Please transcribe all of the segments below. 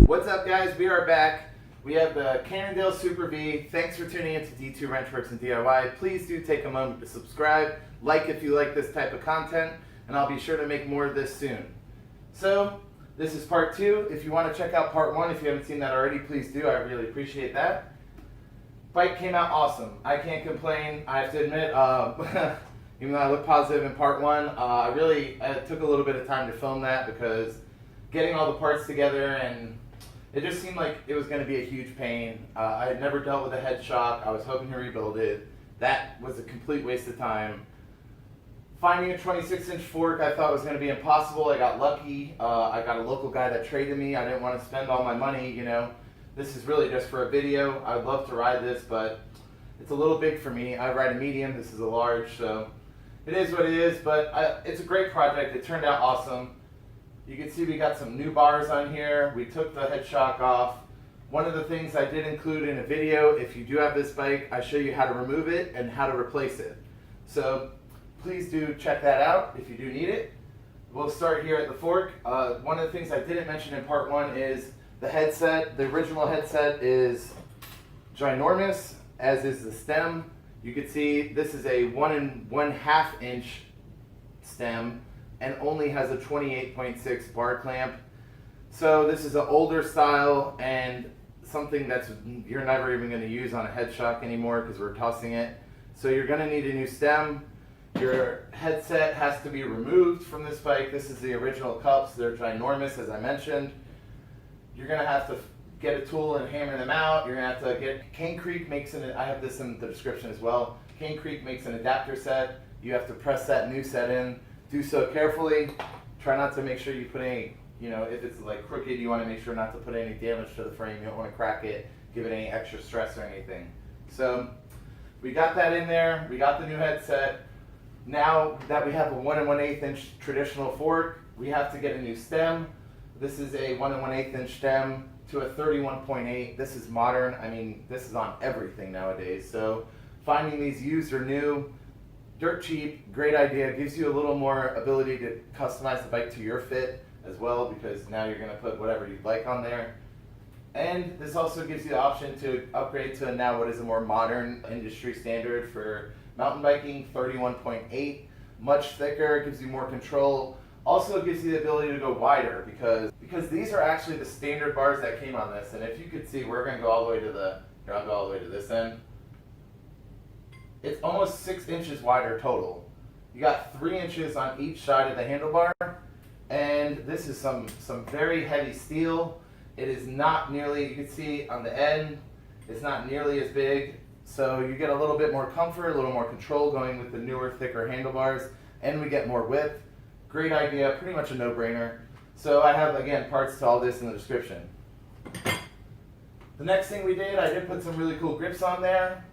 What's up, guys? We are back. We have the Cannondale Super V. Thanks for tuning in to D2 Wrenchworks and DIY. Please do take a moment to subscribe, like if you like this type of content, and I'll be sure to make more of this soon. So, this is part 2. If you want to check out part 1, if you haven't seen that already, please do. I really appreciate that. Bike came out awesome. I can't complain. I have to admit, even though I look positive in part 1, I took a little bit of time to film that because getting all the parts together, and it just seemed like it was going to be a huge pain. I had never dealt with a head shock. I was hoping to rebuild it. That was a complete waste of time. Finding a 26-inch fork I thought was going to be impossible. I got lucky. I got a local guy that traded me. I didn't want to spend all my money, you know. This is really just for a video. I would love to ride this, but it's a little big for me. I ride a medium. This is a large, so it is what it is, but it's a great project. It turned out awesome. You can see we got some new bars on here. We took the head shock off. One of the things I did include in a video, if you do have this bike, I show you how to remove it and how to replace it. So please do check that out if you do need it. We'll start here at the fork. One of the things I didn't mention in part 1 is the headset. The original headset is ginormous, as is the stem. You can see this is a 1 1/2 inch stem and only has a 28.6 bar clamp. So this is an older style and something that's you're never even going to use on a head shock anymore because we're tossing it. So you're going to need a new stem. Your headset has to be removed from this bike. This is the original cups. They're ginormous, as I mentioned. You're going to have to get a tool and hammer them out. You're going to have to get, Cane Creek makes I have this in the description as well. Cane Creek makes an adapter set. You have to press that new set in. Do so carefully. Try not to make sure you put any, you know, if it's like crooked, you want to make sure not to put any damage to the frame. You don't want to crack it, give it any extra stress or anything. So we got that in there. We got the new headset. Now that we have a 1 1/8 inch traditional fork, we have to get a new stem. This is a 1 1/8 inch stem to a 31.8. This is modern. I mean, this is on everything nowadays. So finding these used or new, dirt cheap, great idea. Gives you a little more ability to customize the bike to your fit as well, because now you're going to put whatever you'd like on there. And this also gives you the option to upgrade to now what is a more modern industry standard for mountain biking, 31.8. Much thicker, gives you more control. Also gives you the ability to go wider because these are actually the standard bars that came on this. And if you could see, we're going to go all the way to here, I'll go all the way to this end. It's almost 6 inches wider total. You got 3 inches on each side of the handlebar, and this is some very heavy steel. It is not nearly, you can see on the end, it's not nearly as big. So you get a little bit more comfort, a little more control going with the newer, thicker handlebars, and we get more width. Great idea, pretty much a no-brainer. So I have, again, parts to all this in the description. The next thing we did, I did put some really cool grips on there,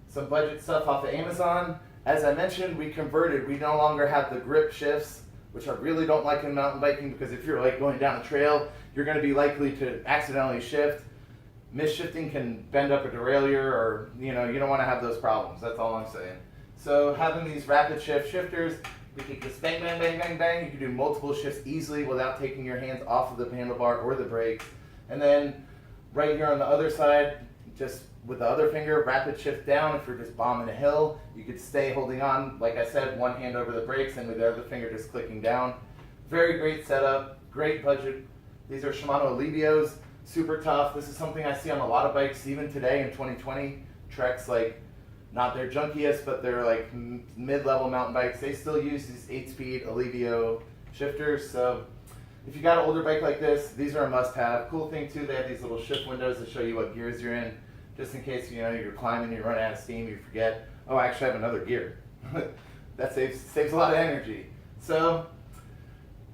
some budget stuff off of Amazon. As I mentioned, we converted. We no longer have the grip shifts, which I really don't like in mountain biking because if you're like going down a trail, you're going to be likely to accidentally shift. Misshifting can bend up a derailleur, or you don't want to have those problems. That's all I'm saying. So having these rapid shift shifters, we can just bang, bang, bang, bang, bang. You can do multiple shifts easily without taking your hands off of the handlebar or the brakes. And then right here on the other side, just with the other finger, rapid shift down. If you're just bombing a hill, you could stay holding on, like I said, one hand over the brakes and with the other finger just clicking down. Very great setup, great budget. These are Shimano Alivios, super tough. This is something I see on a lot of bikes even today in 2020. Treks, like, not their junkiest, but they're like mid-level mountain bikes. They still use these 8-speed Alivio shifters. So if you got an older bike like this, these are a must-have. Cool thing too, they have these little shift windows that show you what gears you're in, just in case you're climbing, you run out of steam, you forget, oh, I actually have another gear. That saves a lot of energy. So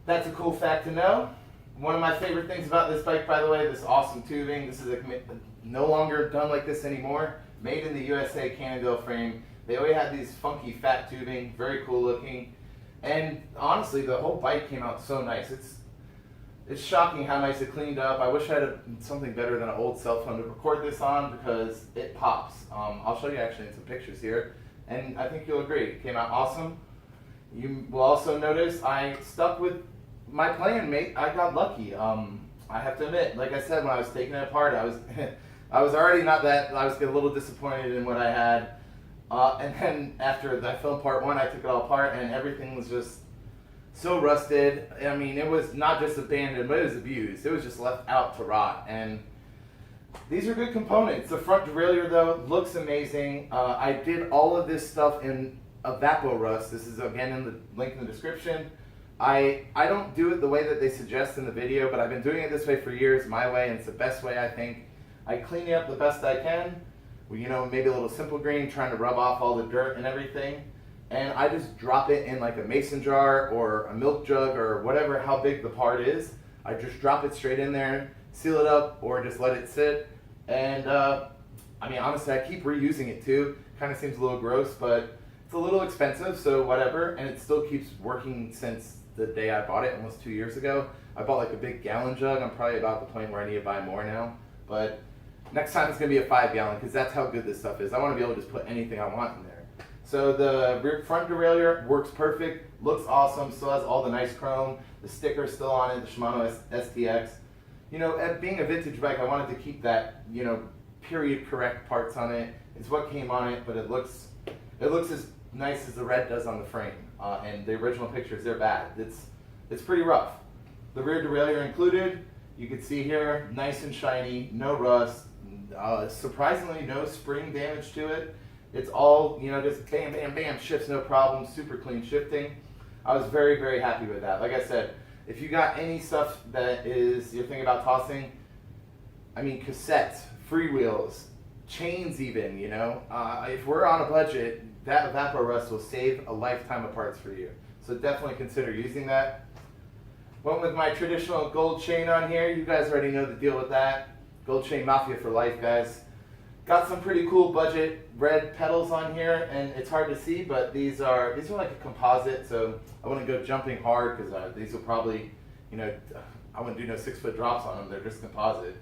that's a cool fact to know. One of my favorite things about this bike, by the way, this awesome tubing. This is no longer done like this anymore. Made in the USA Cannondale frame. They always had these funky fat tubing, very cool looking. And honestly, the whole bike came out so nice. It's shocking how nice it cleaned up. I wish I had something better than an old cell phone to record this on because it pops. I'll show you actually in some pictures here. And I think you'll agree, it came out awesome. You will also notice I stuck with my plan, mate. I got lucky. I have to admit, like I said, when I was taking it apart, I was I was already not that, I was getting a little disappointed in what I had. And then after I filmed part 1, I took it all apart and everything was just so rusted. I mean, it was not just abandoned, but it was abused. It was just left out to rot. And these are good components. The front derailleur, though, looks amazing. I did all of this stuff in Evapor Rust. This is, again, in the link in the description. I don't do it the way that they suggest in the video, but I've been doing it this way for years, my way, and it's the best way, I think. I clean it up the best I can. You know, maybe a little simple green, trying to rub off all the dirt and everything. And I just drop it in like a mason jar or a milk jug or whatever, how big the part is. I just drop it straight in there, seal it up, or just let it sit. And I mean, honestly, I keep reusing it too. Kind of seems a little gross, but it's a little expensive, so whatever. And it still keeps working since the day I bought it, almost 2 years ago. I bought like a big gallon jug. I'm probably about the point where I need to buy more now. But next time it's going to be a 5-gallon because that's how good this stuff is. I want to be able to just put anything I want in there. So the rear front derailleur works perfect, looks awesome, still has all the nice chrome. The sticker's still on it, the Shimano STX. You know, at being a vintage bike, I wanted to keep that, you know, period correct parts on it. It's what came on it, but it looks as nice as the red does on the frame. And the original pictures, they're bad. It's pretty rough. The rear derailleur included, you can see here, nice and shiny, no rust. Surprisingly, no spring damage to it. It's all, you know, just bam, bam, bam, shifts no problem, super clean shifting. I was very, very happy with that. Like I said, if you got any stuff that is, you're thinking about tossing, I mean, cassettes, freewheels, chains even, you know, if we're on a budget, that Evapor Rust will save a lifetime of parts for you. So definitely consider using that. Went with my traditional gold chain on here. You guys already know the deal with that. Gold chain mafia for life, guys. Got some pretty cool budget red pedals on here, and it's hard to see, but these are like a composite, so I wouldn't go jumping hard because these will probably, you know, I wouldn't do no 6-foot drops on them. They're just composite.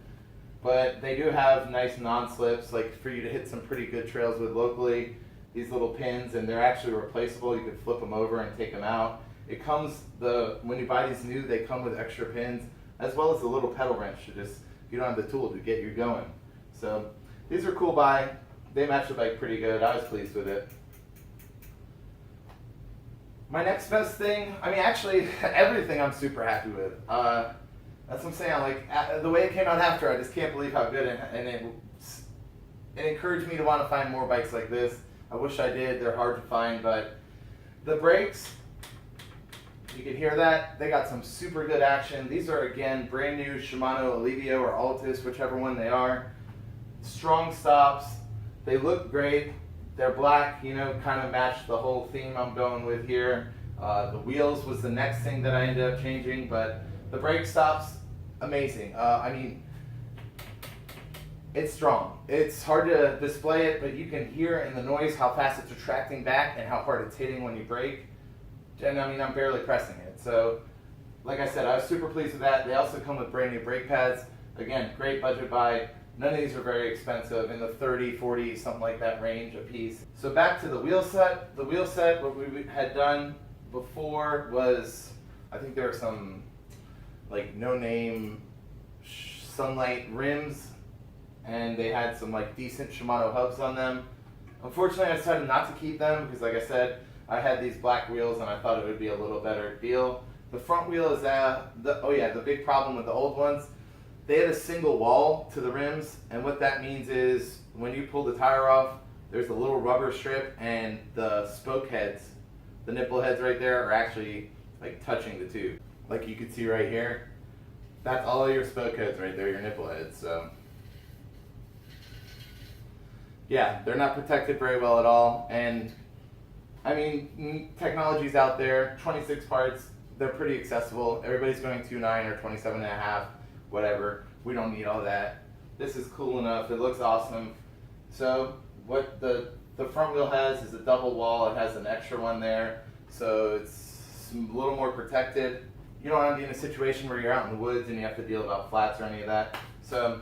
But they do have nice non-slips, like for you to hit some pretty good trails with locally. These little pins, and they're actually replaceable. You could flip them over and take them out. It comes, when you buy these new, they come with extra pins, as well as a little pedal wrench to just, if you don't have the tool, to get you going. So these are cool buy. They match the bike pretty good. I was pleased with it. My next best thing, I mean, actually, everything I'm super happy with. That's what I'm saying. Like, the way it came out after, I just can't believe how good, and it encouraged me to want to find more bikes like this. I wish I did. They're hard to find, but the brakes, you can hear that. They got some super good action. These are, again, brand new Shimano Alivio or Altus, whichever one they are. Strong stops. They look great. They're black, you know, kind of match the whole theme I'm going with here. The wheels was the next thing that I ended up changing, but the brake stops, amazing. I mean, it's strong. It's hard to display it, but you can hear in the noise how fast it's retracting back and how hard it's hitting when you brake. And I mean, I'm barely pressing it. So, like I said, I was super pleased with that. They also come with brand new brake pads. Again, great budget buy. None of these are very expensive, in the 30, 40, something like that range a piece. So back to the wheel set. The wheel set, what we had done before was, I think there were some like no-name Sunlight rims, and they had some like decent Shimano hubs on them. Unfortunately, I decided not to keep them because, like I said, I had these black wheels and I thought it would be a little better deal. The front wheel is the big problem with the old ones. They had a single wall to the rims, and what that means is when you pull the tire off, there's a little rubber strip, and the spoke heads, the nipple heads right there, are actually like touching the tube. Like you can see right here, that's all your spoke heads right there, your nipple heads. So yeah, they're not protected very well at all. And I mean, technology's out there, 26 parts, they're pretty accessible. Everybody's going 2.9 or 27.5. Whatever, we don't need all that. This is cool enough, it looks awesome. So what the front wheel has is a double wall. It has an extra one there, so it's a little more protected. You don't want to be in a situation where you're out in the woods and you have to deal about flats or any of that. So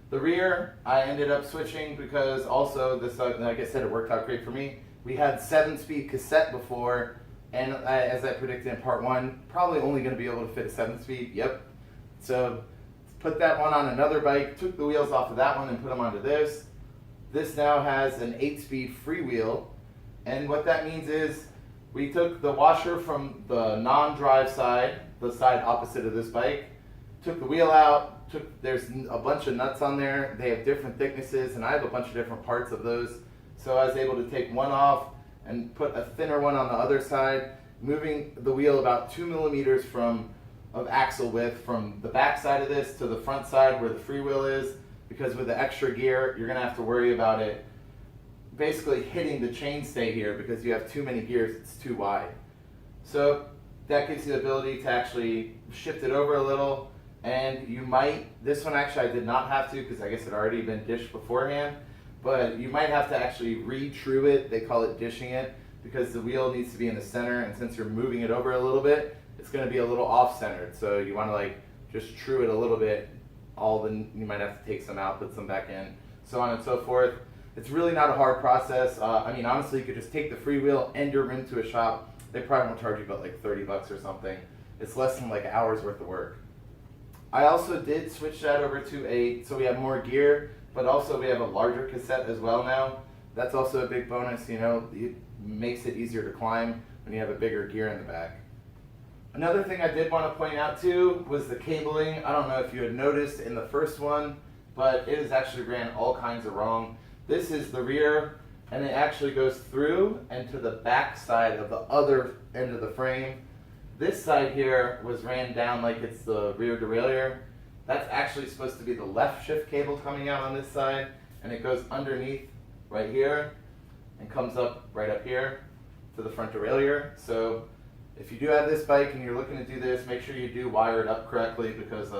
the rear, I ended up switching because also this, like I said, it worked out great for me. We had 7-speed cassette before, And as I predicted in part 1, probably only going to be able to fit a 7-speed. Yep. So put that one on another bike, took the wheels off of that one and put them onto this. This now has an 8-speed freewheel. And what that means is we took the washer from the non-drive side, the side opposite of this bike, took the wheel out, there's a bunch of nuts on there. They have different thicknesses, and I have a bunch of different parts of those. So I was able to take one off and put a thinner one on the other side, moving the wheel about 2 millimeters of axle width from the back side of this to the front side where the freewheel is, because with the extra gear, you're gonna have to worry about it basically hitting the chainstay here because you have too many gears, it's too wide. So that gives you the ability to actually shift it over a little, and you might, this one actually I did not have to because I guess it had already been dished beforehand, but you might have to actually re-true it. They call it dishing it because the wheel needs to be in the center, and since you're moving it over a little bit, it's going to be a little off-centered. So you want to like just true it a little bit. You might have to take some out, put some back in, so on and so forth. It's really not a hard process. I mean, honestly, you could just take the freewheel and your rim to a shop. They probably won't charge you about like 30 bucks or something. It's less than like an hour's worth of work. I also did switch that over to so we have more gear, but also we have a larger cassette as well now. That's also a big bonus, you know, it makes it easier to climb when you have a bigger gear in the back. Another thing I did want to point out too was the cabling. I don't know if you had noticed in the first one, but it has actually ran all kinds of wrong. This is the rear, and it actually goes through and to the back side of the other end of the frame. This side here was ran down like it's the rear derailleur. That's actually supposed to be the left shift cable coming out on this side, and it goes underneath right here and comes up right up here to the front derailleur. So if you do have this bike and you're looking to do this, make sure you do wire it up correctly, because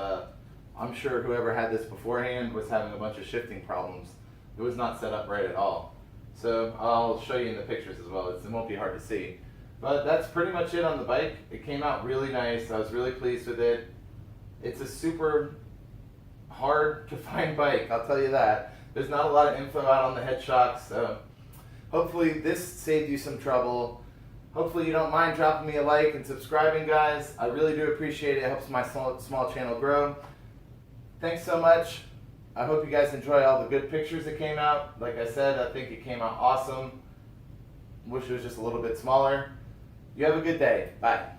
I'm sure whoever had this beforehand was having a bunch of shifting problems. It was not set up right at all. So I'll show you in the pictures as well. It won't be hard to see. But that's pretty much it on the bike. It came out really nice. I was really pleased with it. It's a super hard to find bike, I'll tell you that. There's not a lot of info out on the head shocks, so hopefully this saved you some trouble. Hopefully you don't mind dropping me a like and subscribing, guys. I really do appreciate it. It helps my small channel grow. Thanks so much. I hope you guys enjoy all the good pictures that came out. Like I said, I think it came out awesome. Wish it was just a little bit smaller. You have a good day. Bye.